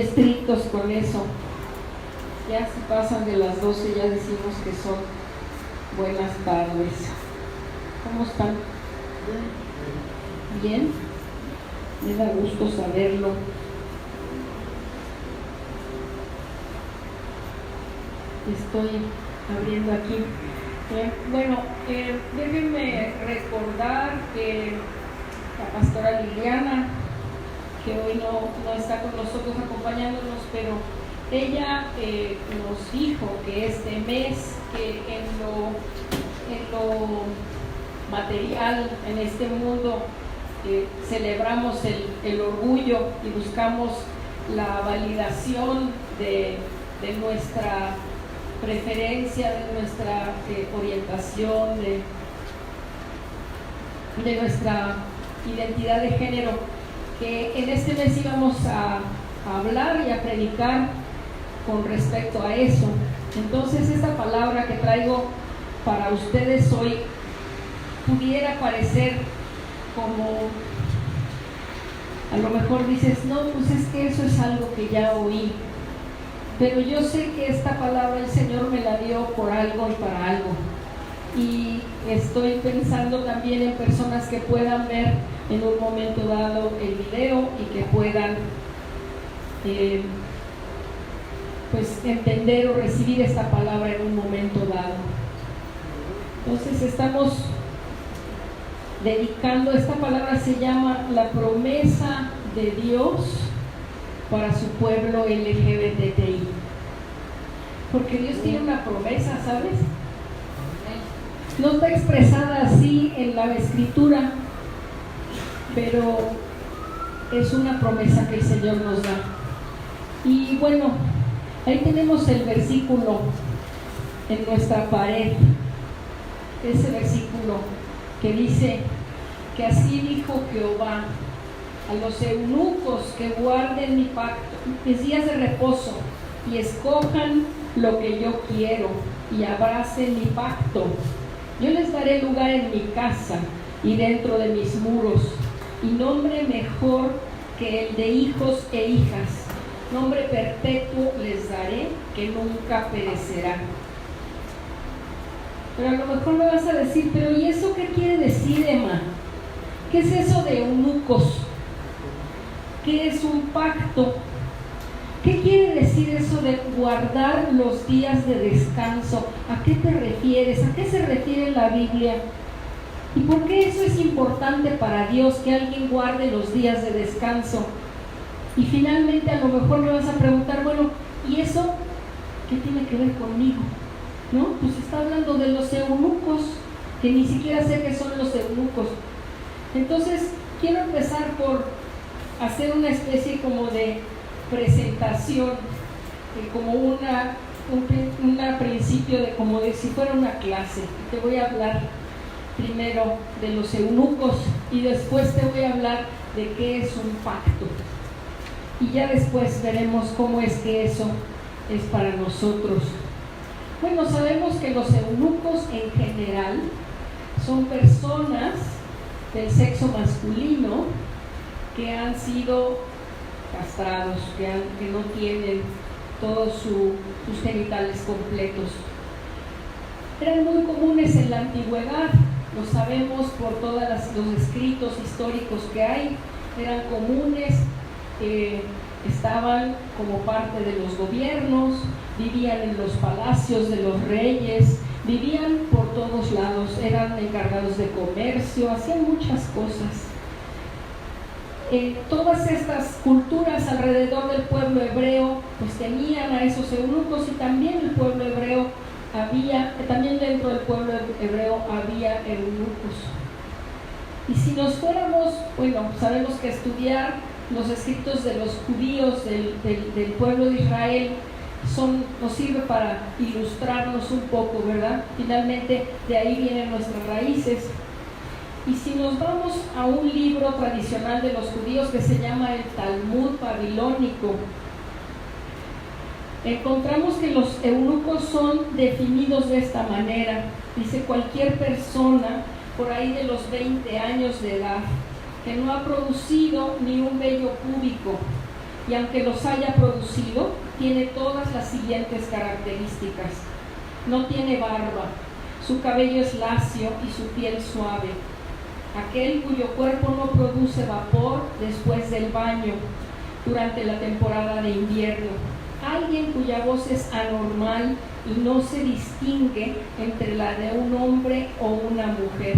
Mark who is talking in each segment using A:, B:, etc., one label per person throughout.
A: estrictos con eso. Ya se pasan de las 12, ya decimos que son buenas tardes. ¿Cómo están? ¿Bien? Me da gusto saberlo. Estoy abriendo aquí. Déjenme recordar que la pastora Liliana, que hoy no está con nosotros acompañándonos, pero ella nos dijo que este mes, que en lo material, en este mundo, celebramos el orgullo y buscamos la validación de nuestra preferencia, de nuestra orientación, de nuestra identidad de género, que en este mes íbamos a hablar y a predicar con respecto a eso. Entonces, esta palabra que traigo para ustedes hoy pudiera parecer como, a lo mejor dices, no, pues es que eso es algo que ya oí, pero yo sé que esta palabra el Señor me la dio por algo y para algo, y estoy pensando también en personas que puedan ver en un momento dado el video y que puedan pues entender o recibir esta palabra en un momento dado. Entonces estamos dedicando, esta palabra se llama la promesa de Dios para su pueblo LGBTI, porque Dios tiene una promesa, ¿sabes? No está expresada así en la escritura, pero es una promesa que el Señor nos da. Y bueno, ahí tenemos el versículo en nuestra pared, ese versículo que dice que así dijo Jehová a los eunucos que guarden mi pacto, mis días de reposo, y escojan lo que yo quiero y abracen mi pacto. Yo les daré lugar en mi casa y dentro de mis muros, y nombre mejor que el de hijos e hijas, nombre perpetuo les daré que nunca perecerá. Pero a lo mejor me vas a decir, pero ¿y eso qué quiere decir, Emma? ¿Qué es eso de eunucos? ¿Qué es un pacto? ¿Qué quiere decir eso de guardar los días de descanso? ¿A qué te refieres? ¿A qué se refiere la Biblia? ¿Y por qué eso es importante para Dios, que alguien guarde los días de descanso? Y finalmente a lo mejor me vas a preguntar, bueno, ¿y eso qué tiene que ver conmigo? ¿No? Pues está hablando de los eunucos, que ni siquiera sé qué son los eunucos. Entonces, quiero empezar por hacer una especie como de presentación, como un principio de como de si fuera una clase. Te voy a hablar primero de los eunucos y después te voy a hablar de qué es un pacto. Y ya después veremos cómo es que eso es para nosotros. Bueno, sabemos que los eunucos en general son personas del sexo masculino que han sido castrados, que no tienen todos sus genitales completos. Eran muy comunes en la antigüedad, lo sabemos por todos los escritos históricos que hay, eran comunes, estaban como parte de los gobiernos, vivían en los palacios de los reyes, vivían por todos lados, eran encargados de comercio, hacían muchas cosas. Todas estas culturas alrededor del pueblo hebreo pues tenían a esos eunucos, y también el pueblo hebreo también dentro del pueblo hebreo había eunucos. Y si nos fuéramos, bueno, sabemos que estudiar los escritos de los judíos del pueblo de Israel nos sirve para ilustrarnos un poco, ¿verdad? Finalmente de ahí vienen nuestras raíces. Y si nos vamos a un libro tradicional de los judíos que se llama el Talmud babilónico, encontramos que los eunucos son definidos de esta manera. Dice: cualquier persona por ahí de los 20 años de edad que no ha producido ni un vello púbico, y aunque los haya producido, tiene todas las siguientes características. No tiene barba, su cabello es lacio y su piel suave. Aquel cuyo cuerpo no produce vapor después del baño durante la temporada de invierno. Alguien cuya voz es anormal y no se distingue entre la de un hombre o una mujer.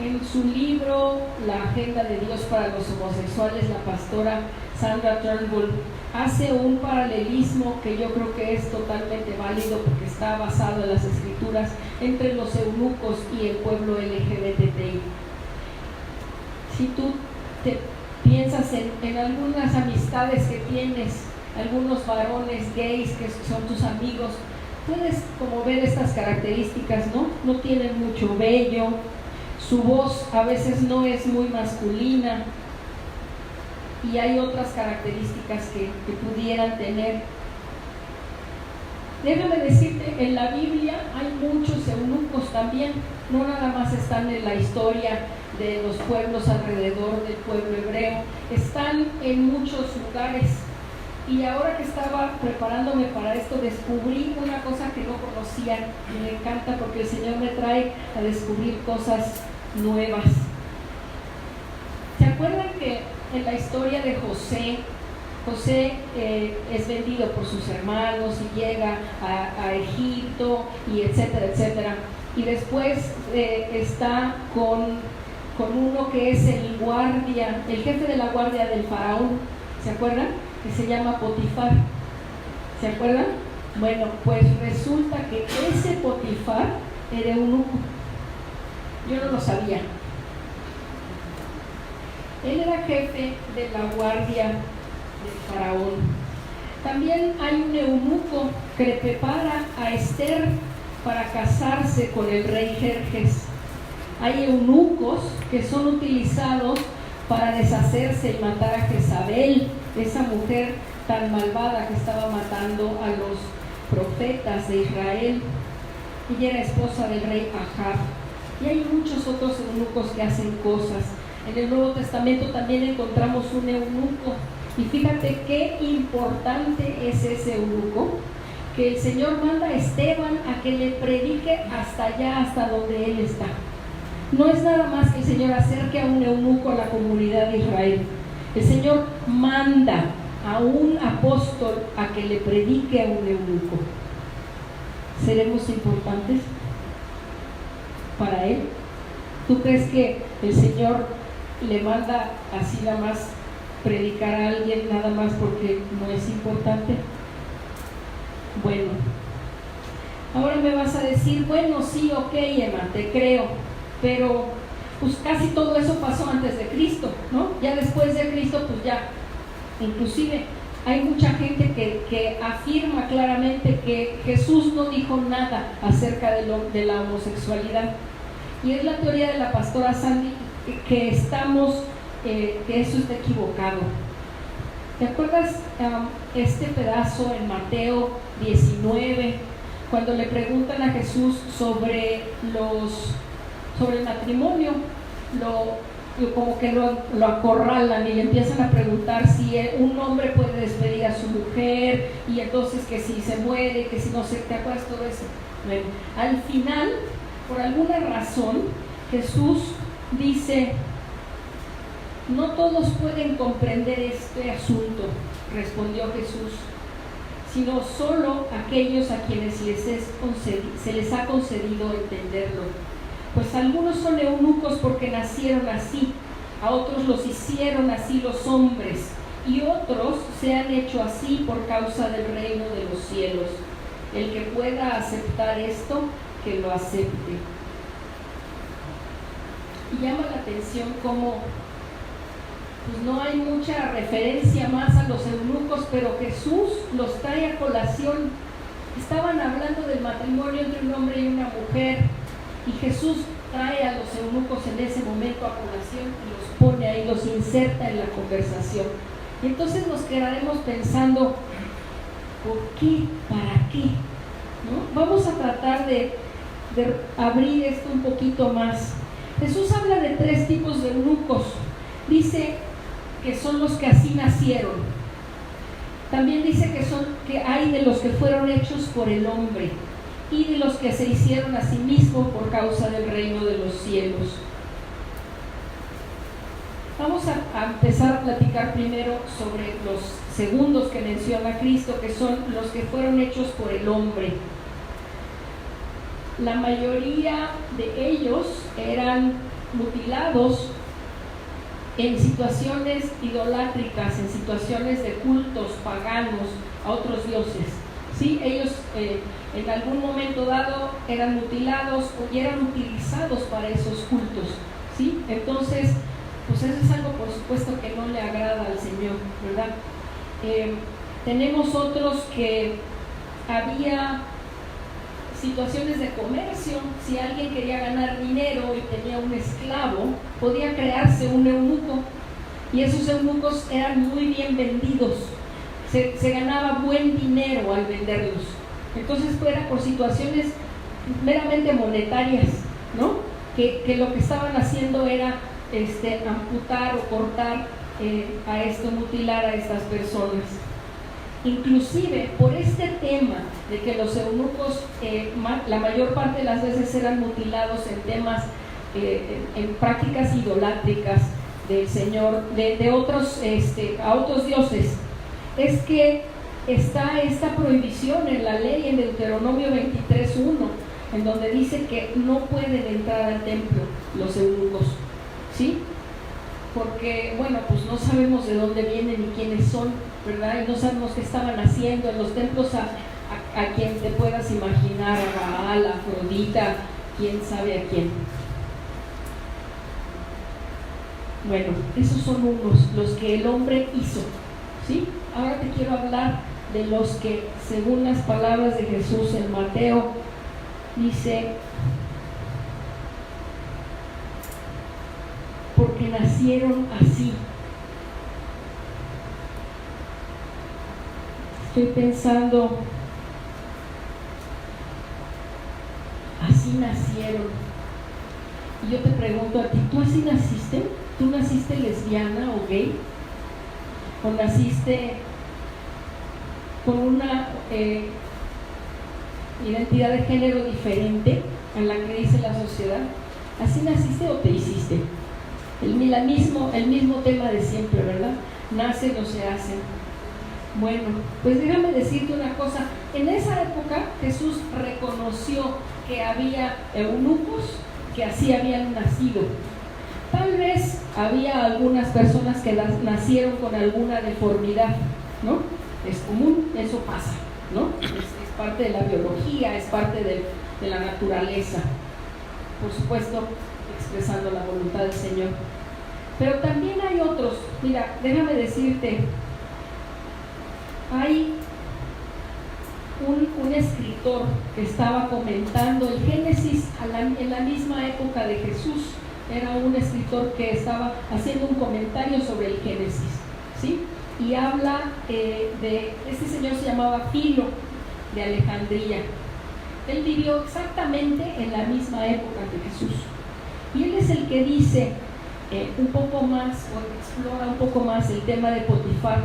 A: En su libro La Agenda de Dios para los Homosexuales, la pastora Sandra Turnbull hace un paralelismo que yo creo que es totalmente válido porque está basado en las escrituras entre los eunucos y el pueblo LGBTI. Si tú te piensas en algunas amistades que tienes, algunos varones gays que son tus amigos, puedes como ver estas características, ¿no? No tienen mucho vello, su voz a veces no es muy masculina y hay otras características que pudieran tener. Déjame decirte, en la Biblia hay muchos eunucos también, no nada más están en la historia de los pueblos alrededor del pueblo hebreo, están en muchos lugares. Y ahora que estaba preparándome para esto, descubrí una cosa que no conocía y me encanta porque el Señor me trae a descubrir cosas nuevas. ¿Se acuerdan que en la historia de José es vendido por sus hermanos y llega a Egipto y etcétera, etcétera? Y después está con uno que es el guardia, el jefe de la guardia del faraón, ¿se acuerdan? Que se llama Potifar, ¿se acuerdan? Bueno, pues resulta que ese Potifar era eunuco. Yo no lo sabía. Él era jefe de la guardia del faraón. También hay un eunuco que le prepara a Esther para casarse con el rey Jerjes. Hay eunucos que son utilizados para deshacerse y matar a Jezabel, esa mujer tan malvada que estaba matando a los profetas de Israel. Ella era esposa del rey Ahab. Y hay muchos otros eunucos que hacen cosas. En el Nuevo Testamento también encontramos un eunuco. Y fíjate qué importante es ese eunuco, que el Señor manda a Esteban a que le predique hasta allá, hasta donde él está. No es nada más que el Señor acerque a un eunuco a la comunidad de Israel. El Señor manda a un apóstol a que le predique a un eunuco. ¿Seremos importantes para él? ¿Tú crees que el Señor le manda así nada más predicar a alguien nada más porque no es importante? Bueno, ahora me vas a decir, bueno, sí, ok, Emma, te creo, pero pues casi todo eso pasó antes de Cristo, ¿no? Ya después de Cristo, pues ya, inclusive hay mucha gente que afirma claramente que Jesús no dijo nada acerca de la homosexualidad. Y es la teoría de la pastora Sandy que eso está equivocado. ¿Te acuerdas este pedazo en Mateo 19, cuando le preguntan a Jesús sobre el matrimonio? Como que lo acorralan y le empiezan a preguntar si un hombre puede despedir a su mujer, y entonces que si se muere, que si no se... ¿Te acuerdas todo eso? Bueno, al final, por alguna razón, Jesús dice: no todos pueden comprender este asunto, respondió Jesús, sino solo aquellos a quienes se les ha concedido entenderlo. Pues algunos son eunucos porque nacieron así, a otros los hicieron así los hombres, y otros se han hecho así por causa del reino de los cielos. El que pueda aceptar esto, que lo acepte. Y llama la atención cómo pues no hay mucha referencia más a los eunucos, pero Jesús los trae a colación. Estaban hablando del matrimonio entre un hombre y una mujer, y Jesús trae a los eunucos en ese momento a colación y los pone ahí, los inserta en la conversación. Y entonces nos quedaremos pensando, ¿por qué? ¿Para qué? ¿No? Vamos a tratar de abrir esto un poquito más. Jesús habla de 3 tipos de eunucos. Dice que son los que así nacieron. También dice que hay de los que fueron hechos por el hombre y de los que se hicieron a sí mismos por causa del reino de los cielos. Vamos a empezar a platicar primero sobre los segundos que menciona Cristo, que son los que fueron hechos por el hombre. La mayoría de ellos eran mutilados en situaciones idolátricas, en situaciones de cultos paganos a otros dioses. ¿Sí? Ellos en algún momento dado eran mutilados y eran utilizados para esos cultos. ¿Sí? Entonces, pues eso es algo por supuesto que no le agrada al Señor, ¿verdad? Tenemos otros que había situaciones de comercio. Si alguien quería ganar dinero y tenía un esclavo, podía crearse un eunuco, y esos eunucos eran muy bien vendidos, se ganaba buen dinero al venderlos. Entonces era por situaciones meramente monetarias, ¿no? Que lo que estaban haciendo era amputar o cortar mutilar a estas personas. Inclusive por este tema de que los eunucos la mayor parte de las veces eran mutilados en temas, en prácticas idolátricas del Señor, de otros, a otros dioses, es que está esta prohibición en la ley en Deuteronomio 23:1, en donde dice que no pueden entrar al templo los eunucos, ¿sí? Porque, bueno, pues no sabemos de dónde vienen y quiénes son, ¿verdad? Y no sabemos qué estaban haciendo en los templos a quien te puedas imaginar, a Baal, a Afrodita, quién sabe a quién. Bueno, esos son los que el hombre hizo, ¿sí? Ahora te quiero hablar de los que, según las palabras de Jesús en Mateo, dice: porque nacieron así. Estoy pensando, así nacieron. Y yo te pregunto a ti, ¿tú así naciste? ¿Tú naciste lesbiana o gay? ¿O naciste con una identidad de género diferente a la que dice la sociedad? ¿Así naciste o te hiciste? El mismo tema de siempre, ¿verdad? Nacen o se hacen. Bueno, pues déjame decirte una cosa. En esa época Jesús reconoció que había eunucos que así habían nacido. Tal vez había algunas personas que nacieron con alguna deformidad, ¿no? Es común, eso pasa, ¿no? Es parte de la biología, es parte de la naturaleza. Por supuesto, expresando la voluntad del Señor. Pero también hay otros. Mira, déjame decirte, hay un escritor que estaba comentando el Génesis en la misma época de Jesús. Era un escritor que estaba haciendo un comentario sobre el Génesis, ¿sí? Y habla este señor se llamaba Filo de Alejandría. Él vivió exactamente en la misma época que Jesús. Y él es el que dice un poco más, o explora un poco más el tema de Potifar.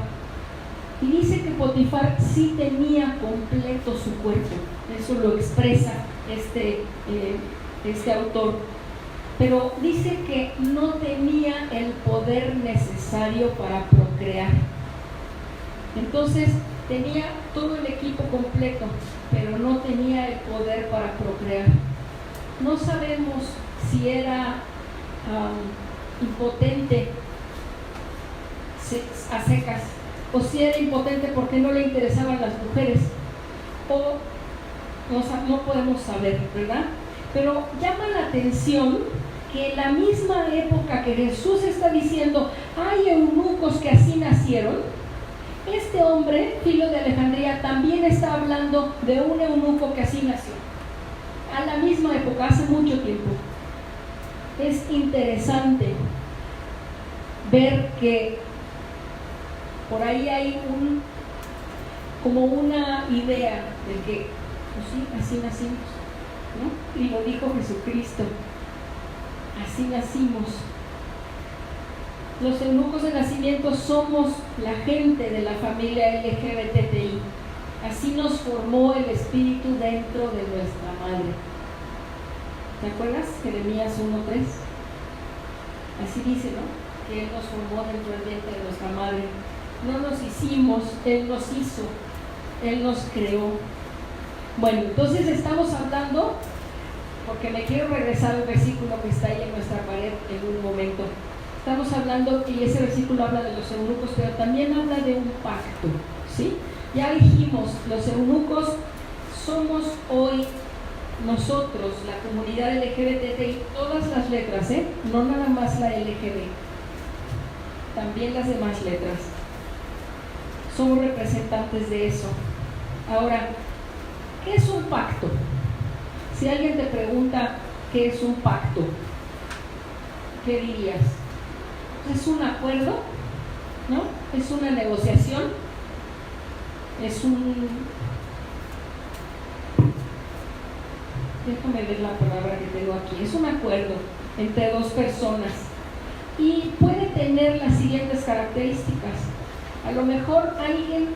A: Y dice que Potifar sí tenía completo su cuerpo. Eso lo expresa este autor. Pero dice que no tenía el poder necesario para procrear. Entonces tenía todo el equipo completo, pero no tenía el poder para procrear. No sabemos si era impotente a secas, o si era impotente porque no le interesaban las mujeres, o no podemos saber, ¿verdad? Pero llama la atención que en la misma época que Jesús está diciendo hay eunucos que así nacieron, este hombre, Filo de Alejandría, también está hablando de un eunuco que así nació, a la misma época, hace mucho tiempo. Es interesante ver que por ahí hay como una idea de que, pues sí, así nacimos, ¿no? Y lo dijo Jesucristo, así nacimos. Los eunucos de nacimiento somos la gente de la familia LGBTI. Así nos formó el Espíritu dentro de nuestra madre. ¿Te acuerdas? Jeremías 1:3. Así dice, ¿no? Que Él nos formó dentro del vientre de nuestra madre. No nos hicimos, Él nos hizo, Él nos creó. Bueno, entonces estamos hablando, porque me quiero regresar al versículo que está ahí en nuestra pared en un momento. Estamos hablando, y ese versículo habla de los eunucos, pero también habla de un pacto, ¿sí? Ya dijimos, los eunucos somos hoy nosotros, la comunidad LGBTI, todas las letras, no nada más la LGB, también las demás letras. Somos representantes de eso. Ahora, ¿qué es un pacto? Si alguien te pregunta qué es un pacto, ¿qué dirías? ¿Es un acuerdo? ¿No? ¿Es una negociación? ¿Es un... Déjame ver la palabra que tengo aquí. Es un acuerdo entre dos personas y puede tener las siguientes características. A lo mejor alguien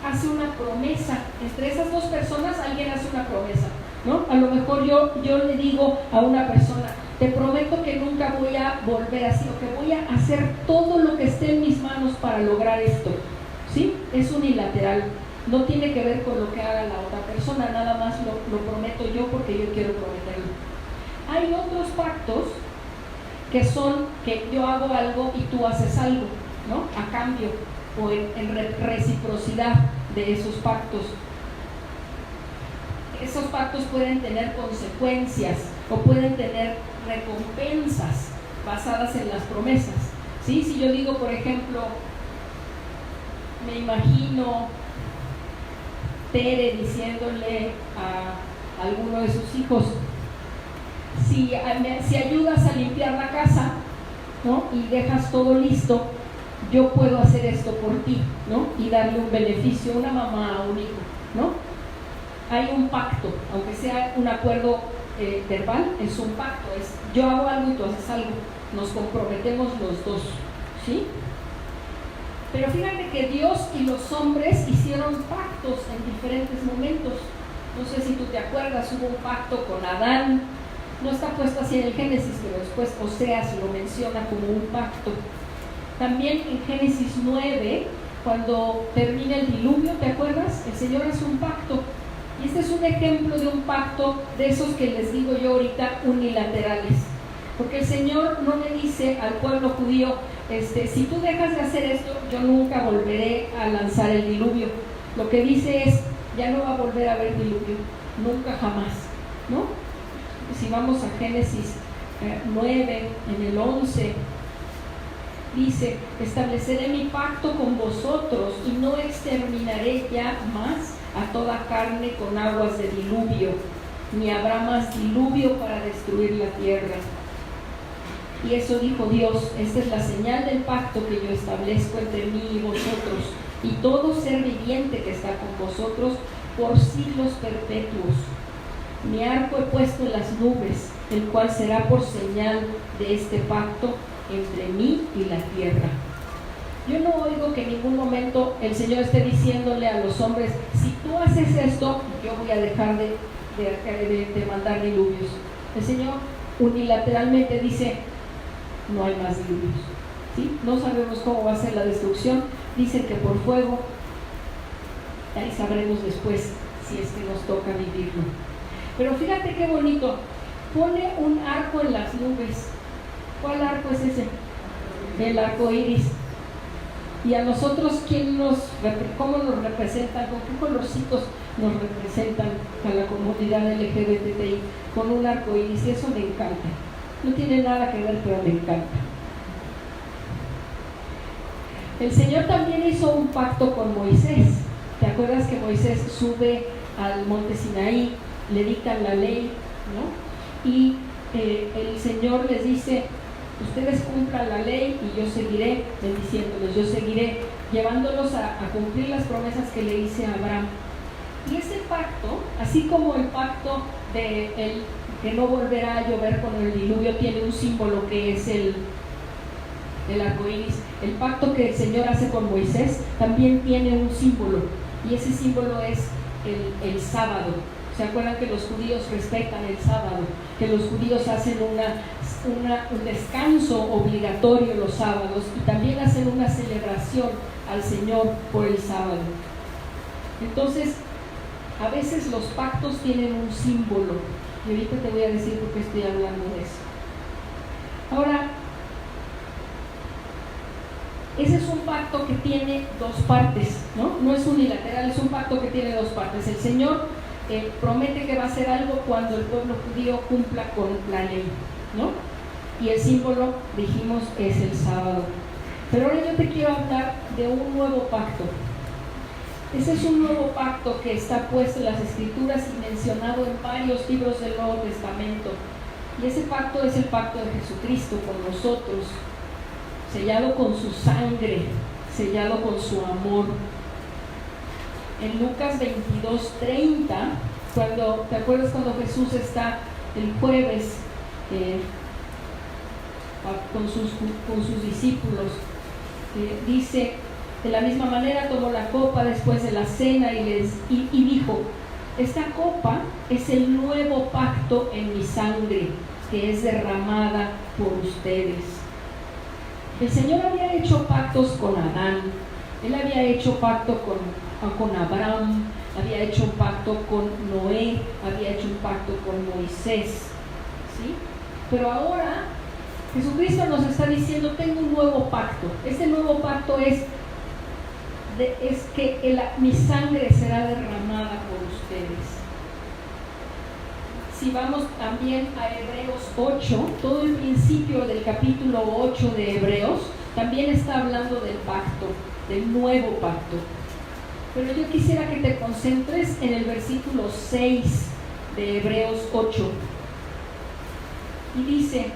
A: hace una promesa, entre esas dos personas alguien hace una promesa, ¿no? A lo mejor yo le digo a una persona, te prometo que nunca voy a volver así, o que voy a hacer todo lo que esté en mis manos para lograr esto, ¿sí? Es unilateral, no tiene que ver con lo que haga la otra persona, nada más lo prometo yo porque yo quiero prometerlo. Hay otros pactos que son que yo hago algo y tú haces algo, ¿no? A cambio o en reciprocidad de esos pactos. Esos pactos pueden tener consecuencias o pueden tener recompensas basadas en las promesas, ¿sí? Si yo digo, por ejemplo, me imagino Tere diciéndole a alguno de sus hijos, si ayudas a limpiar la casa, ¿no? Y dejas todo listo, yo puedo hacer esto por ti, ¿no? Y darle un beneficio a una mamá, a un hijo, ¿no? Hay un pacto, aunque sea un acuerdo verbal, es un pacto, es yo hago algo y tú haces algo, nos comprometemos los dos, ¿sí? Pero fíjate que Dios y los hombres hicieron pactos en diferentes momentos. No sé si tú te acuerdas, hubo un pacto con Adán, no está puesto así en el Génesis, pero después Oseas lo menciona como un pacto. También en Génesis 9, cuando termina el diluvio, ¿te acuerdas? El Señor hace un pacto. Y este es un ejemplo de un pacto de esos que les digo yo ahorita unilaterales. Porque el Señor no le dice al pueblo judío, si tú dejas de hacer esto, yo nunca volveré a lanzar el diluvio. Lo que dice es, ya no va a volver a haber diluvio, nunca jamás, ¿no? Si vamos a Génesis 9, en el 11, dice, estableceré mi pacto con vosotros y no exterminaré ya más a toda carne con aguas de diluvio, ni habrá más diluvio para destruir la tierra. Y eso dijo Dios, esta es la señal del pacto que yo establezco entre mí y vosotros, y todo ser viviente que está con vosotros por siglos perpetuos. Mi arco he puesto en las nubes, el cual será por señal de este pacto entre mí y la tierra. Yo no oigo que en ningún momento el Señor esté diciéndole a los hombres, si tú haces esto, yo voy a dejar de mandar diluvios. El Señor unilateralmente dice, no hay más diluvios, ¿sí? No sabemos cómo va a ser la destrucción, dicen que por fuego, ahí sabremos después si es que nos toca vivirlo. Pero fíjate qué bonito, pone un arco en las nubes. ¿Cuál arco es ese? El arco iris. Y a nosotros, ¿cómo nos representan? ¿Con qué colorcitos nos representan a la comunidad LGBTI? Con un arco iris, y eso me encanta. No tiene nada que ver, pero me encanta. El Señor también hizo un pacto con Moisés. ¿Te acuerdas que Moisés sube al monte Sinaí, le dictan la ley, ¿no? Y el Señor les dice, ustedes cumplan la ley y yo seguiré bendiciéndolos, yo seguiré llevándolos a cumplir las promesas que le hice a Abraham. Y ese pacto, así como el pacto de que no volverá a llover con el diluvio, tiene un símbolo que es el arco iris, el pacto que el Señor hace con Moisés también tiene un símbolo, y ese símbolo es el sábado. ¿Se acuerdan que los judíos respetan el sábado? Que los judíos hacen un descanso obligatorio los sábados, y también hacen una celebración al Señor por el sábado. Entonces, a veces los pactos tienen un símbolo, y ahorita te voy a decir por qué estoy hablando de eso. Ahora, ese es un pacto que tiene dos partes, ¿no? No es unilateral, es un pacto que tiene dos partes. El Señor promete que va a hacer algo cuando el pueblo judío cumpla con la ley, ¿no? Y el símbolo, dijimos, es el sábado. Pero ahora yo te quiero hablar de un nuevo pacto. Ese es un nuevo pacto que está puesto en las Escrituras y mencionado en varios libros del Nuevo Testamento. Y ese pacto es el pacto de Jesucristo con nosotros, sellado con su sangre, sellado con su amor. En Lucas 22:30, ¿te acuerdas cuando Jesús está el jueves con sus discípulos? Dice, de la misma manera tomó la copa después de la cena y dijo: esta copa es el nuevo pacto en mi sangre, que es derramada por ustedes. El Señor había hecho pactos con Adán, Él había hecho pacto con Abraham, había hecho un pacto con Noé, había hecho un pacto con Moisés, ¿sí? Pero ahora Jesucristo nos está diciendo: tengo un nuevo pacto. Este nuevo pacto es que mi sangre será derramada por ustedes. Si vamos también a Hebreos 8, todo el principio del capítulo 8 de Hebreos también está hablando del pacto, del nuevo pacto. Pero yo quisiera que te concentres en el versículo 6 de Hebreos 8. Y dice,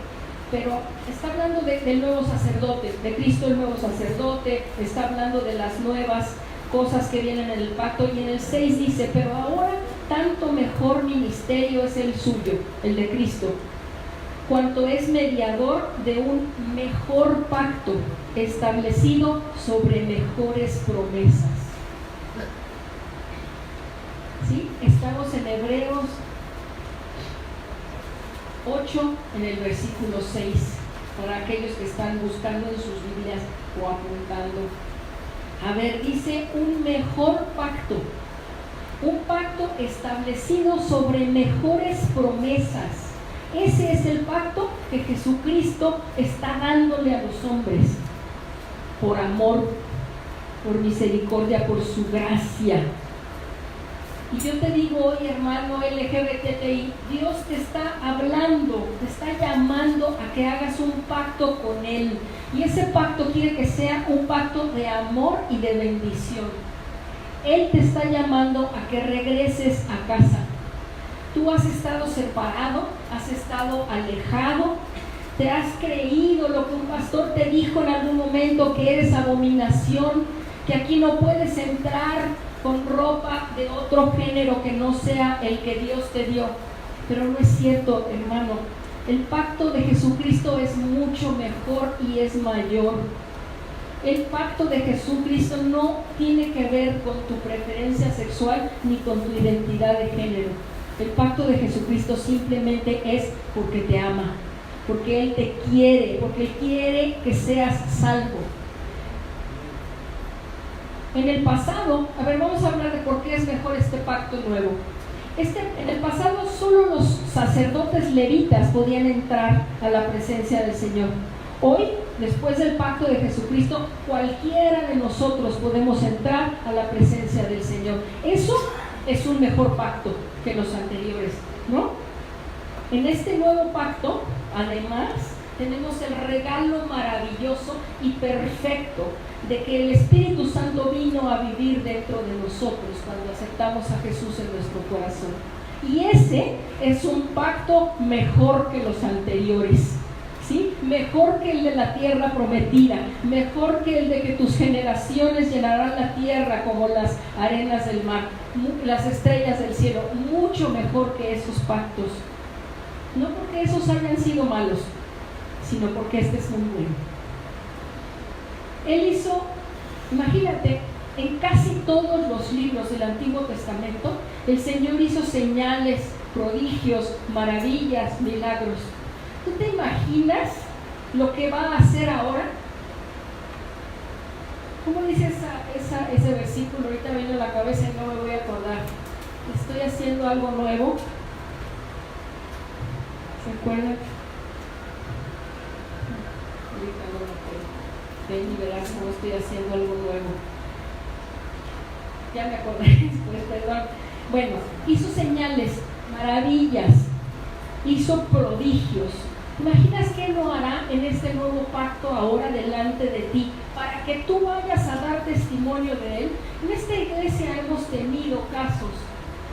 A: pero está hablando del nuevo sacerdote, de Cristo el nuevo sacerdote, está hablando de las nuevas cosas que vienen en el pacto, y en el 6 dice: pero ahora tanto mejor ministerio es el suyo, el de Cristo, cuanto es mediador de un mejor pacto, establecido sobre mejores promesas. ¿Sí? Estamos en Hebreos 8, en el versículo 6, para aquellos que están buscando en sus Biblias o apuntando. A ver, dice: un mejor pacto, un pacto establecido sobre mejores promesas. Ese es el pacto que Jesucristo está dándole a los hombres, por amor, por misericordia, por su gracia. Y yo te digo hoy, hermano LGBTI, Dios te está hablando, te está llamando a que hagas un pacto con Él. Y ese pacto quiere que sea un pacto de amor y de bendición. Él te está llamando a que regreses a casa. Tú has estado separado, has estado alejado, te has creído lo que un pastor te dijo en algún momento, que eres abominación, que aquí no puedes entrar con ropa de otro género que no sea el que Dios te dio. Pero no es cierto, hermano. El pacto de Jesucristo es mucho mejor y es mayor. El pacto de Jesucristo no tiene que ver con tu preferencia sexual ni con tu identidad de género. El pacto de Jesucristo simplemente es porque te ama, porque Él te quiere, porque Él quiere que seas salvo. En el pasado, vamos a hablar de por qué es mejor este pacto nuevo. En el pasado solo los sacerdotes levitas podían entrar a la presencia del Señor. Hoy, después del pacto de Jesucristo, cualquiera de nosotros podemos entrar a la presencia del Señor. Eso es un mejor pacto que los anteriores, ¿no? En este nuevo pacto, además, tenemos el regalo maravilloso y perfecto de que el Espíritu Santo vino a vivir dentro de nosotros cuando aceptamos a Jesús en nuestro corazón. Y ese es un pacto mejor que los anteriores, ¿sí? Mejor que el de la tierra prometida, mejor que el de que tus generaciones llenarán la tierra como las arenas del mar, las estrellas del cielo, mucho mejor que esos pactos. No porque esos hayan sido malos, sino porque este es muy bueno. Él hizo, imagínate, en casi todos los libros del Antiguo Testamento, el Señor hizo señales, prodigios, maravillas, milagros. ¿Tú te imaginas lo que va a hacer ahora? ¿Cómo dice ese versículo? Ahorita viene a la cabeza y no me voy a acordar. Estoy haciendo algo nuevo. ¿Se acuerdan? Ahorita no lo tengo. Ven y verás cómo estoy haciendo algo nuevo. Ya me acordé después, perdón. Bueno, hizo señales, maravillas, hizo prodigios. ¿Imaginas qué no hará en este nuevo pacto ahora delante de ti para que tú vayas a dar testimonio de él? En esta iglesia hemos tenido casos.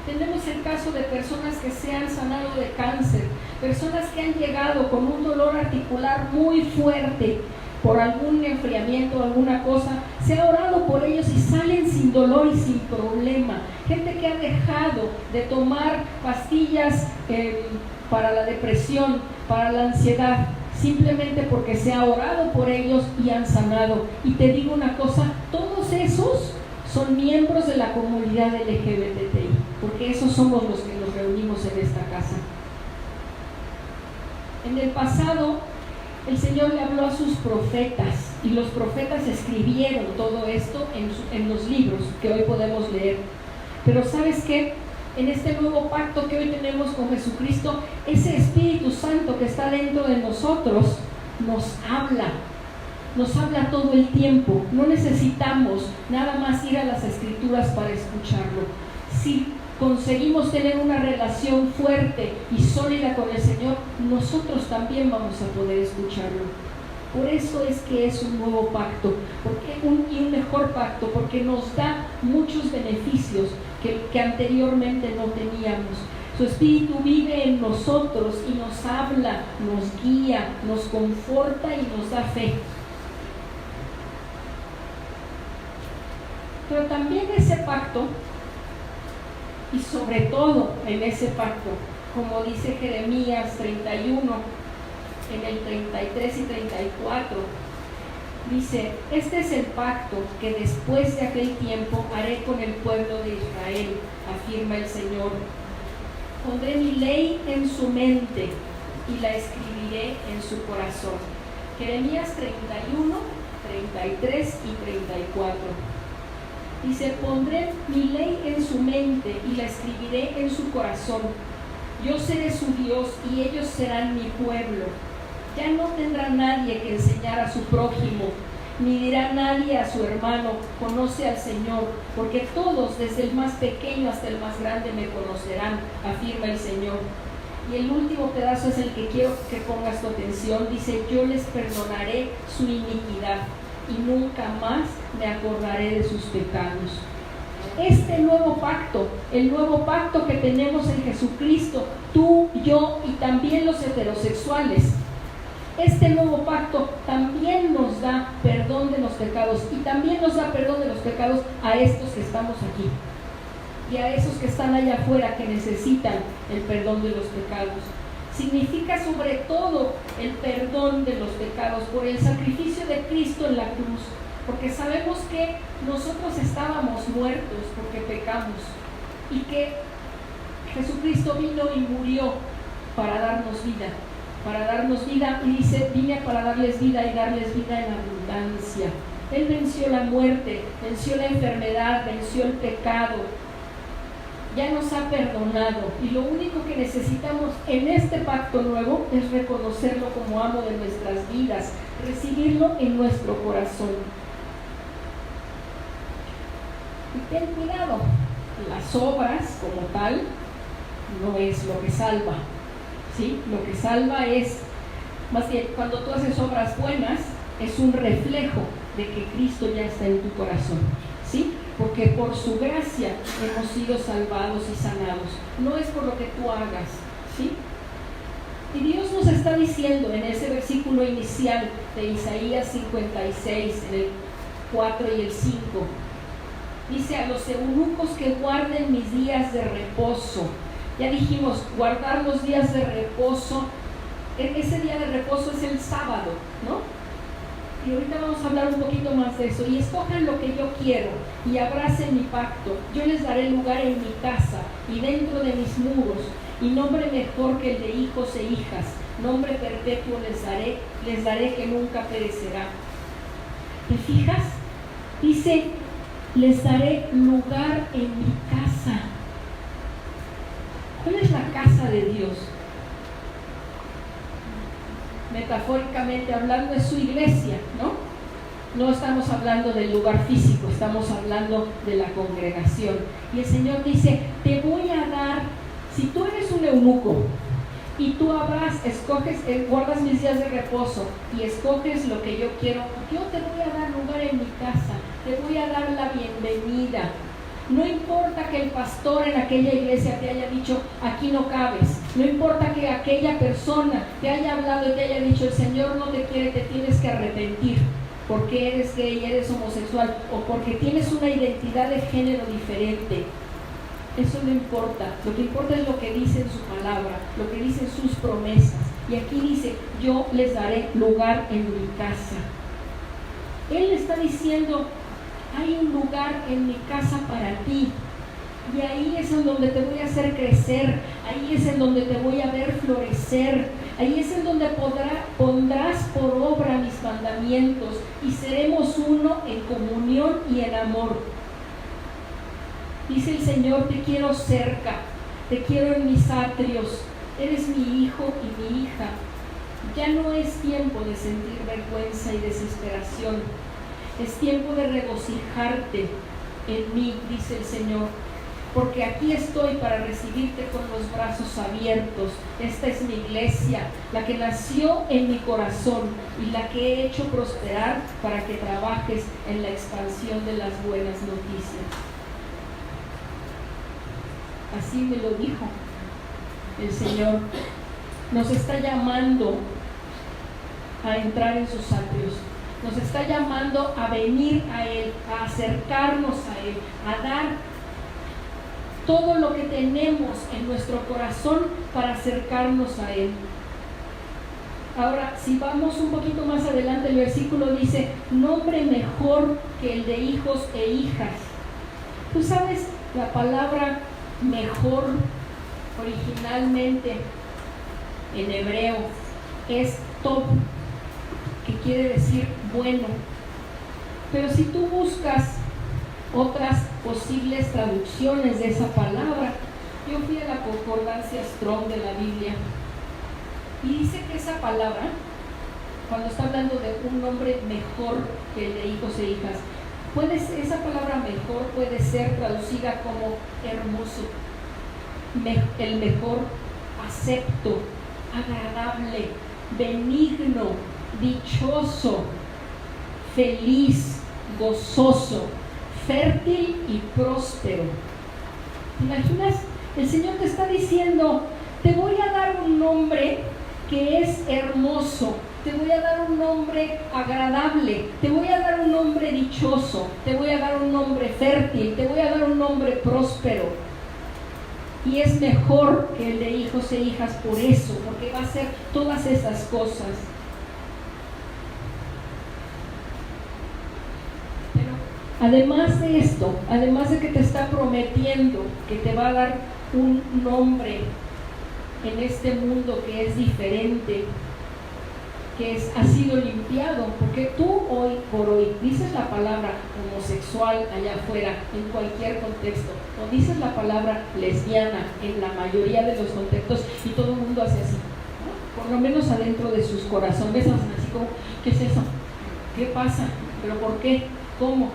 A: Tenemos el caso de personas que se han sanado de cáncer, personas que han llegado con un dolor articular muy fuerte por algún enfriamiento, alguna cosa, se ha orado por ellos y salen sin dolor y sin problema. Gente que ha dejado de tomar pastillas para la depresión, para la ansiedad, simplemente porque se ha orado por ellos y han sanado. Y te digo una cosa, todos esos son miembros de la comunidad LGBTI, porque esos somos los que nos reunimos en esta casa. En el pasado, el Señor le habló a sus profetas y los profetas escribieron todo esto en los libros que hoy podemos leer. Pero ¿sabes qué? En este nuevo pacto que hoy tenemos con Jesucristo, ese Espíritu Santo que está dentro de nosotros nos habla todo el tiempo. No necesitamos nada más ir a las Escrituras para escucharlo. Si conseguimos tener una relación fuerte y sólida con el Señor, nosotros también vamos a poder escucharlo. Por eso es que es un nuevo pacto, y un mejor pacto, porque nos da muchos beneficios que anteriormente no teníamos. Su Espíritu vive en nosotros y nos habla, nos guía, nos conforta y nos da fe. Pero también ese pacto, y sobre todo en ese pacto, como dice Jeremías 31, en el 33 y 34, dice: este es el pacto que después de aquel tiempo haré con el pueblo de Israel, afirma el Señor. Pondré mi ley en su mente y la escribiré en su corazón. Jeremías 31, 33 y 34. Dice: pondré mi ley en su mente y la escribiré en su corazón. Yo seré su Dios y ellos serán mi pueblo. Ya no tendrá nadie que enseñar a su prójimo, ni dirá nadie a su hermano: conoce al Señor, porque todos, desde el más pequeño hasta el más grande, me conocerán, afirma el Señor. Y el último pedazo es el que quiero que pongas tu atención. Dice: yo les perdonaré su iniquidad y nunca más me acordaré de sus pecados. Este nuevo pacto, el nuevo pacto que tenemos en Jesucristo, tú, yo y también los heterosexuales, este nuevo pacto también nos da perdón de los pecados, y también nos da perdón de los pecados a estos que estamos aquí y a esos que están allá afuera que necesitan el perdón de los pecados. Significa sobre todo el perdón de los pecados por el sacrificio de Cristo en la cruz, porque sabemos que nosotros estábamos muertos porque pecamos y que Jesucristo vino y murió para darnos vida, y dice: vine para darles vida y darles vida en abundancia. Él venció la muerte, venció la enfermedad, venció el pecado, ya nos ha perdonado, y lo único que necesitamos en este pacto nuevo es reconocerlo como amo de nuestras vidas, recibirlo en nuestro corazón. Y ten cuidado, las obras como tal no es lo que salva, ¿sí? Lo que salva es, más bien, cuando tú haces obras buenas, es un reflejo de que Cristo ya está en tu corazón, ¿sí? Porque por su gracia hemos sido salvados y sanados, no es por lo que tú hagas, ¿sí? Y Dios nos está diciendo en ese versículo inicial de Isaías 56, en el 4 y el 5, dice: a los eunucos que guarden mis días de reposo. Ya dijimos, guardar los días de reposo, ese día de reposo es el sábado, ¿no? Y ahorita vamos a hablar un poquito más de eso. Y escojan lo que yo quiero y abracen mi pacto. Yo les daré lugar en mi casa y dentro de mis muros, y nombre mejor que el de hijos e hijas. Nombre perpetuo les daré que nunca perecerá. ¿Te fijas? Dice, les daré lugar en mi casa. ¿Cuál es la casa de Dios? Metafóricamente hablando, es su iglesia, ¿no? No estamos hablando del lugar físico, estamos hablando de la congregación. Y el Señor dice, te voy a dar, si tú eres un eunuco y tú escoges, guardas mis días de reposo y escoges lo que yo quiero, yo te voy a dar lugar en mi casa, te voy a dar la bienvenida. No importa que el pastor en aquella iglesia te haya dicho, aquí no cabes. No importa que aquella persona te haya hablado y te haya dicho, el Señor no te quiere, te tienes que arrepentir porque eres gay, eres homosexual o porque tienes una identidad de género diferente. Eso no importa. Lo que importa es lo que dice en su palabra, lo que dicen sus promesas. Y aquí dice, yo les daré lugar en mi casa. Él está diciendo, hay un lugar en mi casa para ti, y ahí es en donde te voy a hacer crecer, ahí es en donde te voy a ver florecer, ahí es en donde pondrás por obra mis mandamientos y seremos uno en comunión y en amor. Dice el Señor, te quiero cerca, te quiero en mis atrios, eres mi hijo y mi hija. Ya no es tiempo de sentir vergüenza y desesperación. Es tiempo de regocijarte en mí, dice el Señor, porque aquí estoy para recibirte con los brazos abiertos. Esta es mi iglesia, la que nació en mi corazón y la que he hecho prosperar para que trabajes en la expansión de las buenas noticias. Así me lo dijo el Señor. Nos está llamando a entrar en sus atrios. Nos está llamando a venir a Él, a acercarnos a Él, a dar todo lo que tenemos en nuestro corazón para acercarnos a Él. Ahora, si vamos un poquito más adelante, el versículo dice, nombre mejor que el de hijos e hijas. Tú sabes, la palabra mejor originalmente en hebreo es tov, que quiere decir bueno. Pero si tú buscas otras posibles traducciones de esa palabra, yo fui a la concordancia Strong de la Biblia y dice que esa palabra, cuando está hablando de un nombre mejor que el de hijos e hijas, esa palabra mejor puede ser traducida como hermoso, el mejor, acepto, agradable, benigno, dichoso, feliz, gozoso, fértil y próspero. ¿Te imaginas? El Señor te está diciendo, te voy a dar un nombre que es hermoso, te voy a dar un nombre agradable, te voy a dar un nombre dichoso, te voy a dar un nombre fértil, te voy a dar un nombre próspero. Y es mejor que el de hijos e hijas por eso, porque va a hacer todas esas cosas. Pero además de esto, además de que te está prometiendo que te va a dar un nombre en este mundo que es diferente, que ha sido limpiado, porque tú hoy por hoy dices la palabra homosexual allá afuera en cualquier contexto, o dices la palabra lesbiana en la mayoría de los contextos y todo el mundo hace así, ¿no? Por lo menos adentro de sus corazones hacen así como, ¿qué es eso? ¿Qué pasa? ¿Pero por qué? ¿Cómo?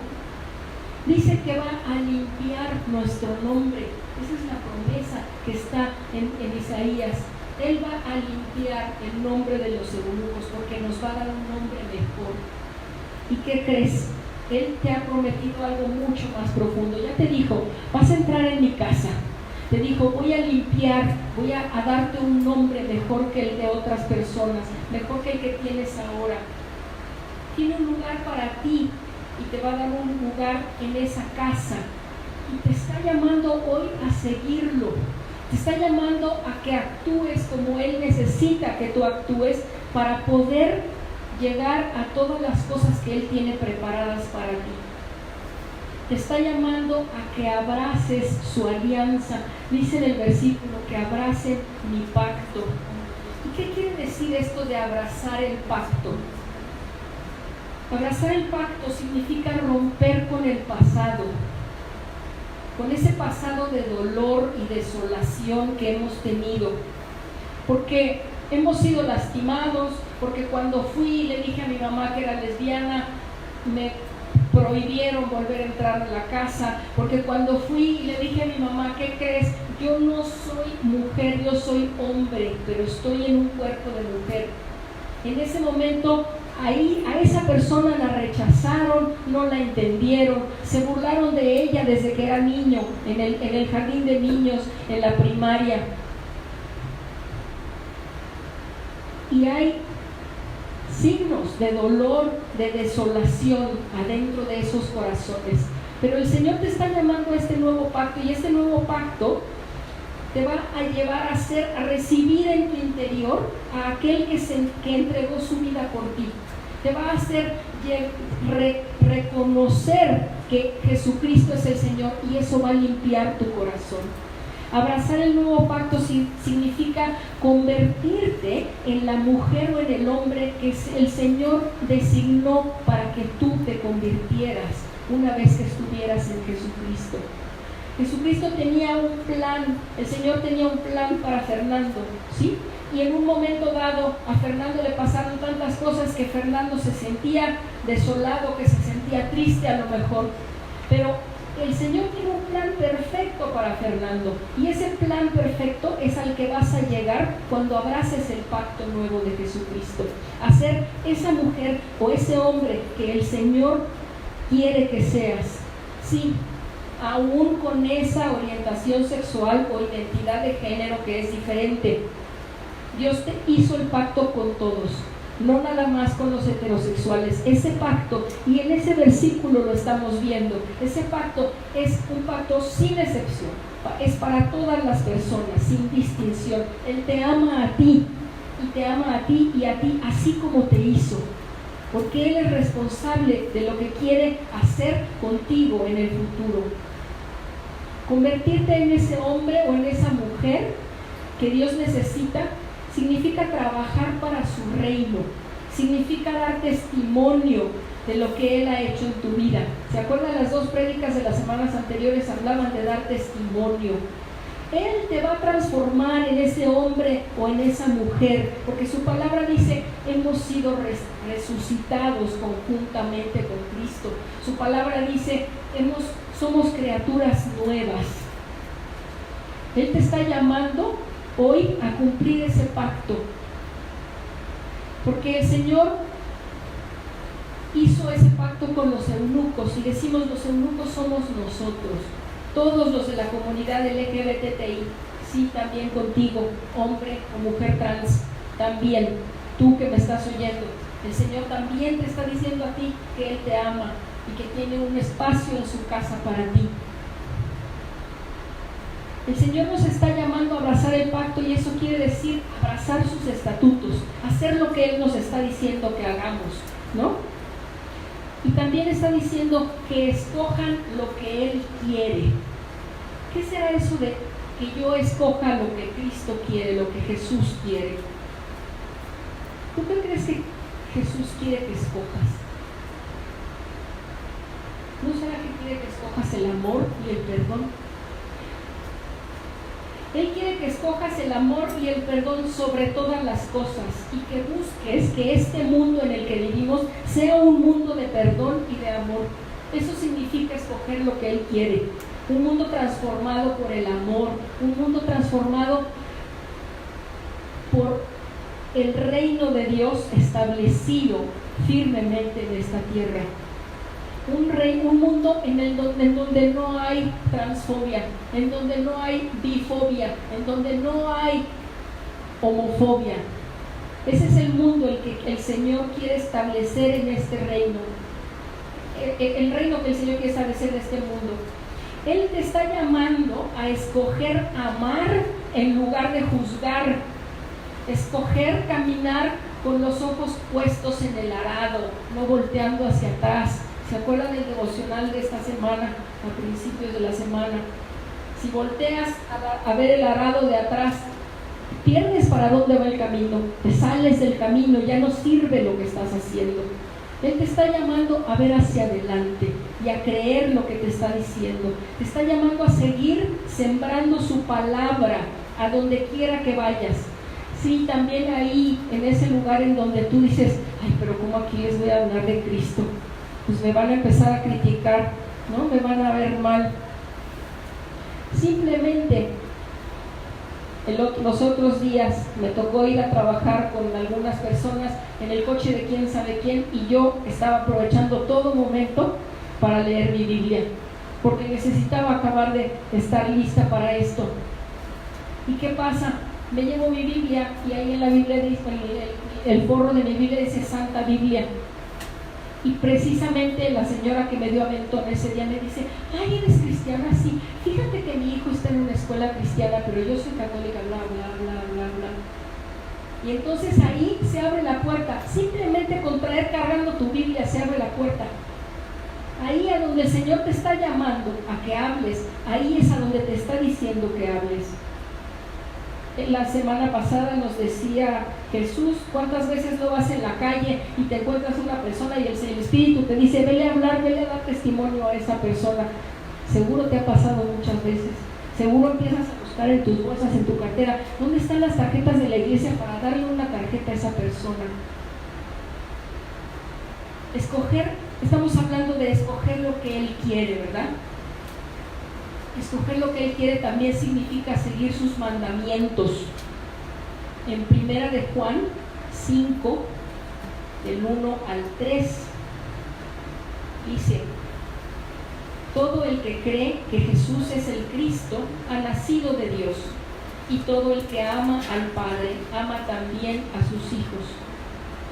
A: Dice que va a limpiar nuestro nombre. Esa es la promesa que está en Isaías. Él va a limpiar el nombre de los eunucos porque nos va a dar un nombre mejor. ¿Y qué crees? Él te ha prometido algo mucho más profundo. Ya te dijo, vas a entrar en mi casa. Te dijo, voy a limpiar, voy a darte un nombre mejor que el de otras personas, mejor que el que tienes ahora. Tiene un lugar para ti y te va a dar un lugar en esa casa. Y te está llamando hoy a seguirlo. Te está llamando a que actúes como Él necesita que tú actúes para poder llegar a todas las cosas que Él tiene preparadas para ti. Te está llamando a que abraces su alianza. Dice en el versículo que abracen mi pacto. ¿Y qué quiere decir esto de abrazar el pacto? Abrazar el pacto significa romper con el pasado, con ese pasado de dolor y desolación que hemos tenido, porque hemos sido lastimados, porque cuando fui y le dije a mi mamá que era lesbiana, me prohibieron volver a entrar a la casa, porque cuando fui y le dije a mi mamá, ¿qué crees? Yo no soy mujer, yo soy hombre, pero estoy en un cuerpo de mujer. En ese momento, ahí a esa persona la rechazaron, no la entendieron, se burlaron de ella desde que era niño, en el jardín de niños, en la primaria. Y hay signos de dolor, de desolación adentro de esos corazones. Pero el Señor te está llamando a este nuevo pacto, y este nuevo pacto te va a llevar a recibir en tu interior a aquel que entregó su vida por ti. Te va a hacer reconocer que Jesucristo es el Señor, y eso va a limpiar tu corazón. Abrazar el nuevo pacto significa convertirte en la mujer o en el hombre que el Señor designó para que tú te convirtieras una vez que estuvieras en Jesucristo. Jesucristo tenía un plan, el Señor tenía un plan para Fernando, ¿sí? Y en un momento dado a Fernando le pasaron tantas cosas que Fernando se sentía desolado, que se sentía triste a lo mejor, pero el Señor tiene un plan perfecto para Fernando, y ese plan perfecto es al que vas a llegar cuando abraces el pacto nuevo de Jesucristo, a ser esa mujer o ese hombre que el Señor quiere que seas, sí, aún con esa orientación sexual o identidad de género que es diferente. Dios te hizo el pacto con todos, no nada más con los heterosexuales. Ese pacto, y en ese versículo lo estamos viendo, ese pacto es un pacto sin excepción, es para todas las personas, sin distinción. Él te ama a ti, y te ama a ti y a ti así como te hizo, porque Él es responsable de lo que quiere hacer contigo en el futuro. Convertirte en ese hombre o en esa mujer que Dios necesita significa trabajar para su reino, significa dar testimonio de lo que Él ha hecho en tu vida. ¿Se acuerdan? Las dos prédicas de las semanas anteriores hablaban de dar testimonio. Él te va a transformar en ese hombre o en esa mujer, porque su palabra dice, hemos sido resucitados conjuntamente con Cristo. Su palabra dice, somos criaturas nuevas. Él te está llamando hoy a cumplir ese pacto, porque el Señor hizo ese pacto con los eunucos, y decimos los eunucos somos nosotros, todos los de la comunidad LGBTI, sí, también contigo, hombre o mujer trans, también, tú que me estás oyendo, el Señor también te está diciendo a ti que Él te ama y que tiene un espacio en su casa para ti. El Señor nos está llamando a abrazar el pacto, y eso quiere decir abrazar sus estatutos, hacer lo que Él nos está diciendo que hagamos, ¿no? Y también está diciendo que escojan lo que Él quiere. ¿Qué será eso de que yo escoja lo que Cristo quiere, lo que Jesús quiere? ¿Tú qué crees que Jesús quiere que escojas? ¿No será que quiere que escojas el amor y el perdón? Él quiere que escojas el amor y el perdón sobre todas las cosas, y que busques que este mundo en el que vivimos sea un mundo de perdón y de amor. Eso significa escoger lo que Él quiere. Un mundo transformado por el amor, un mundo transformado por el reino de Dios establecido firmemente en esta tierra. Un mundo en donde no hay transfobia, en donde no hay bifobia, en donde no hay homofobia. Ese es el mundo el que el Señor quiere establecer en este reino. El reino que el Señor quiere establecer en este mundo. Él te está llamando a escoger amar en lugar de juzgar, escoger caminar con los ojos puestos en el arado, no volteando hacia atrás. ¿Se acuerdan del devocional de esta semana, a principios de la semana? Si volteas a ver el arado de atrás, pierdes para dónde va el camino, te sales del camino, ya no sirve lo que estás haciendo. Él te está llamando a ver hacia adelante y a creer lo que te está diciendo. Te está llamando a seguir sembrando su palabra a donde quiera que vayas. Sí, también ahí, en ese lugar en donde tú dices, ay, pero ¿cómo aquí les voy a hablar de Cristo? Pues me van a empezar a criticar, ¿no? Me van a ver mal. Simplemente, los otros días me tocó ir a trabajar con algunas personas en el coche de quién sabe quién, y yo estaba aprovechando todo momento para leer mi Biblia, porque necesitaba acabar de estar lista para esto. ¿Y qué pasa? Me llevo mi Biblia y ahí en la Biblia dice, el forro de mi Biblia dice Santa Biblia. Y precisamente la señora que me dio aventón ese día me dice, ay, ¿eres cristiana? Sí, fíjate que mi hijo está en una escuela cristiana, pero yo soy católica, bla, bla, bla, bla, bla. Y entonces ahí se abre la puerta, simplemente con traer cargando tu Biblia se abre la puerta. Ahí a donde el Señor te está llamando a que hables, ahí es a donde te está diciendo que hables. La semana pasada nos decía Jesús, ¿cuántas veces no vas en la calle y te encuentras una persona y el Espíritu te dice, vele a hablar, vele a dar testimonio a esa persona? Seguro te ha pasado muchas veces. Seguro empiezas a buscar en tus bolsas, en tu cartera, ¿dónde están las tarjetas de la iglesia para darle una tarjeta a esa persona? Escoger, estamos hablando de escoger lo que Él quiere, ¿verdad? Escoger lo que Él quiere también significa seguir sus mandamientos. En 1 de Juan 5, del 1 al 3, dice, todo el que cree que Jesús es el Cristo ha nacido de Dios, y todo el que ama al Padre ama también a sus hijos.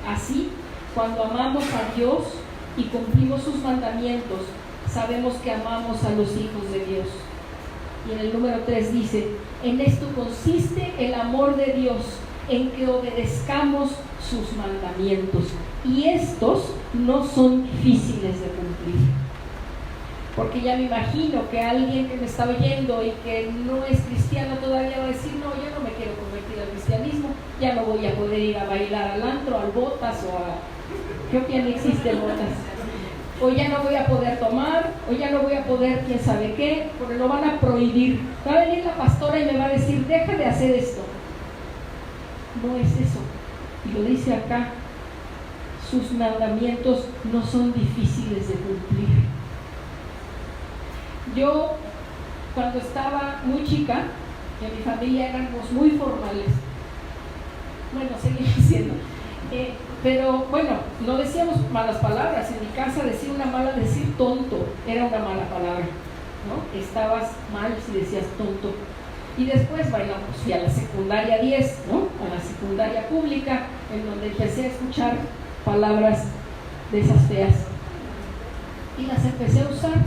A: Así, cuando amamos a Dios y cumplimos sus mandamientos, sabemos que amamos a los hijos de Dios. Y en el número 3 dice, en esto consiste el amor de Dios, en que obedezcamos sus mandamientos. Y estos no son difíciles de cumplir. Porque ya me imagino que alguien que me está oyendo y que no es cristiano todavía va a decir, no, yo no me quiero convertir al cristianismo, ya no voy a poder ir a bailar al antro, al botas o a... creo que ya no existe el botas. O ya no voy a poder tomar, o ya no voy a poder quién sabe qué, porque lo van a prohibir. Va a venir la pastora y me va a decir, deja de hacer esto. No es eso. Y lo dice acá, sus mandamientos no son difíciles de cumplir. Yo, cuando estaba muy chica, en mi familia éramos muy formales. Bueno, seguimos siendo. Pero bueno, no decíamos malas palabras. En mi casa decir tonto era una mala palabra, ¿no? Estabas mal si decías tonto. Y después, bueno, pues fui a la secundaria 10, ¿no? A la secundaria pública, en donde empecé a escuchar palabras de esas feas. Y las empecé a usar.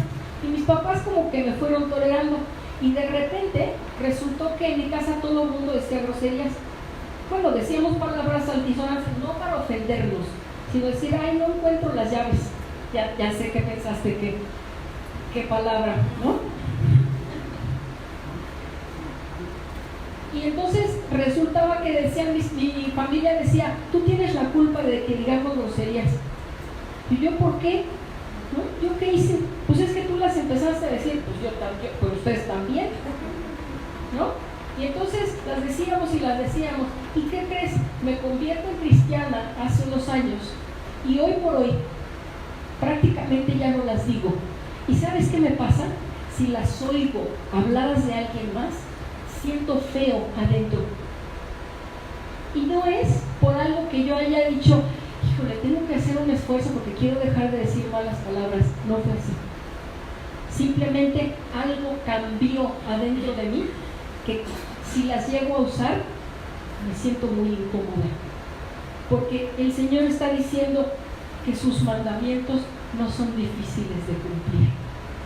A: Y mis papás como que me fueron tolerando. Y de repente resultó que en mi casa todo el mundo decía groserías. Bueno, decíamos palabras altisonantes, no para ofendernos, sino decir, ay, no encuentro las llaves. Ya sé que pensaste qué palabra, ¿no? Y entonces resultaba que decían, mi familia decía, tú tienes la culpa de que digamos groserías. ¿Y yo por qué? ¿No? ¿Yo qué hice? Pues es que tú las empezaste a decir, pues yo también, pues ustedes también, ¿no? Y entonces las decíamos y las decíamos. ¿Y qué crees? Me convierto en cristiana hace unos años y hoy por hoy prácticamente ya no las digo. ¿Y sabes qué me pasa? Si las oigo habladas de alguien más, siento feo adentro. Y no es por algo que yo haya dicho, híjole, tengo que hacer un esfuerzo porque quiero dejar de decir malas palabras. No fue así. Simplemente algo cambió adentro de mí, que si las llego a usar, me siento muy incómoda. Porque el Señor está diciendo que sus mandamientos no son difíciles de cumplir.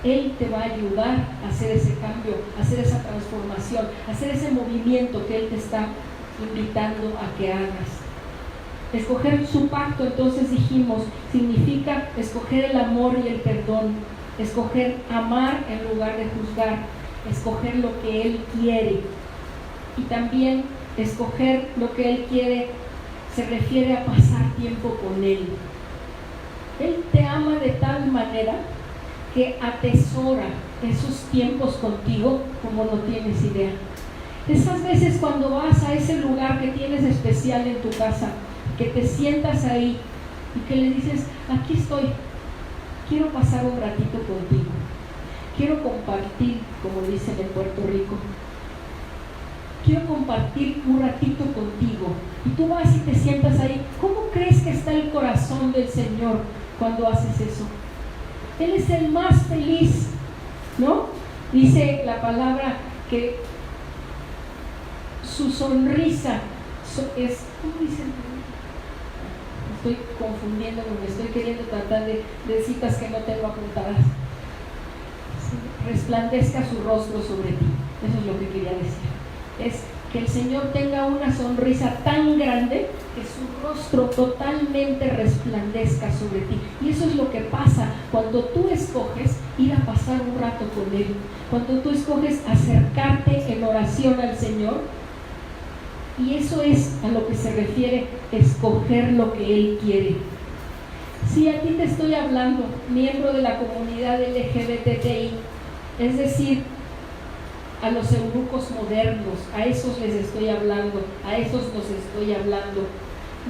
A: Él te va a ayudar a hacer ese cambio, a hacer esa transformación, a hacer ese movimiento que Él te está invitando a que hagas. Escoger su pacto, entonces dijimos, significa escoger el amor y el perdón, escoger amar en lugar de juzgar, escoger lo que Él quiere. Y también escoger lo que Él quiere se refiere a pasar tiempo con Él. Él te ama de tal manera que atesora esos tiempos contigo como no tienes idea. Esas veces cuando vas a ese lugar que tienes especial en tu casa, que te sientas ahí y que le dices, aquí estoy, quiero pasar un ratito contigo, quiero compartir, como dicen en Puerto Rico, quiero compartir un ratito contigo. Y tú vas y te sientas ahí. ¿Cómo crees que está el corazón del Señor cuando haces eso? Él es el más feliz, ¿no? Dice la palabra que su sonrisa es, ¿cómo dice? Estoy confundiendo, me estoy queriendo tratar de citas que no tengo apuntadas. Resplandezca su rostro sobre ti. Eso es lo que quería decir. Es que el Señor tenga una sonrisa tan grande que su rostro totalmente resplandezca sobre ti. Y eso es lo que pasa cuando tú escoges ir a pasar un rato con Él, cuando tú escoges acercarte en oración al Señor. Y eso es a lo que se refiere escoger lo que Él quiere. Si a ti te estoy hablando, miembro de la comunidad LGBTI, es decir, a los eunucos modernos, a esos les estoy hablando, a esos nos estoy hablando.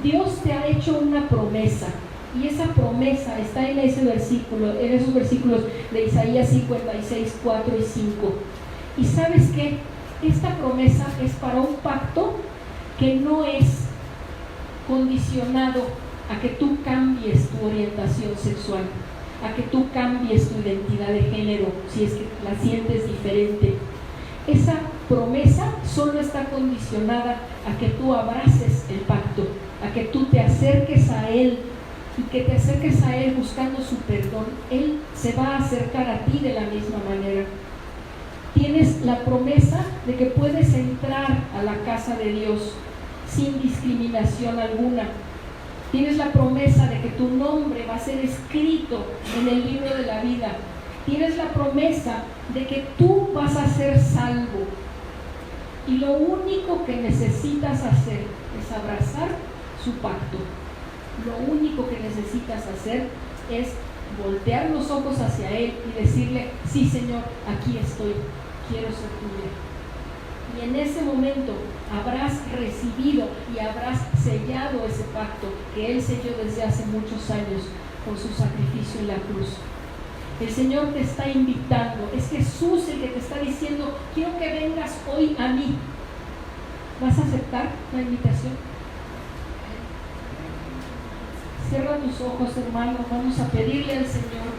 A: Dios te ha hecho una promesa, y esa promesa está en ese versículo, en esos versículos de Isaías 56, 4 y 5. ¿Y sabes qué? Esta promesa es para un pacto que no es condicionado a que tú cambies tu orientación sexual, a que tú cambies tu identidad de género, si es que la sientes diferente. Esa promesa solo está condicionada a que tú abraces el pacto, a que tú te acerques a Él, y que te acerques a Él buscando su perdón. Él se va a acercar a ti de la misma manera. Tienes la promesa de que puedes entrar a la casa de Dios sin discriminación alguna. Tienes la promesa de que tu nombre va a ser escrito en el libro de la vida. Tienes la promesa de que tú vas a ser salvo. Y lo único que necesitas hacer es abrazar su pacto. Lo único que necesitas hacer es voltear los ojos hacia Él y decirle, sí Señor, aquí estoy, quiero ser tuya. Y en ese momento habrás recibido y habrás sellado ese pacto que Él selló desde hace muchos años con su sacrificio en la cruz. El Señor te está invitando, es Jesús el que te está diciendo, quiero que vengas hoy a mí. ¿Vas a aceptar la invitación? Cierra tus ojos, hermano, vamos a pedirle al Señor